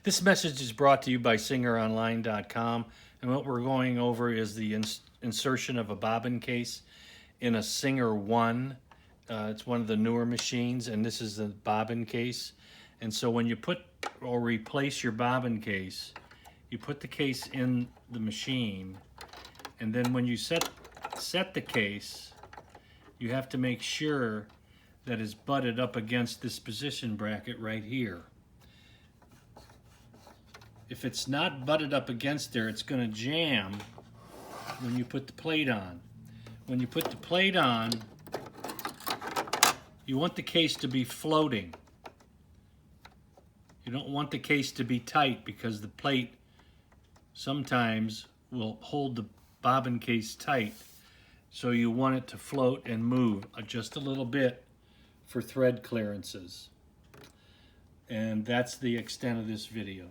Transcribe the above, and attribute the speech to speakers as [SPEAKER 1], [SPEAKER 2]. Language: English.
[SPEAKER 1] This message is brought to you by SINGERonline.com, and what we're going over is the insertion of a bobbin case in a Singer 1. It's one of the newer machines, and this is the bobbin case. And so when you put or replace your bobbin case, you put the case in the machine, and then when you set the case, you have to make sure that it's butted up against this position bracket right here. If it's not butted up against there, it's going to jam when you put the plate on. When you put the plate on, you want the case to be floating. You don't want the case to be tight because the plate sometimes will hold the bobbin case tight. So you want it to float and move just a little bit for thread clearances. And that's the extent of this video.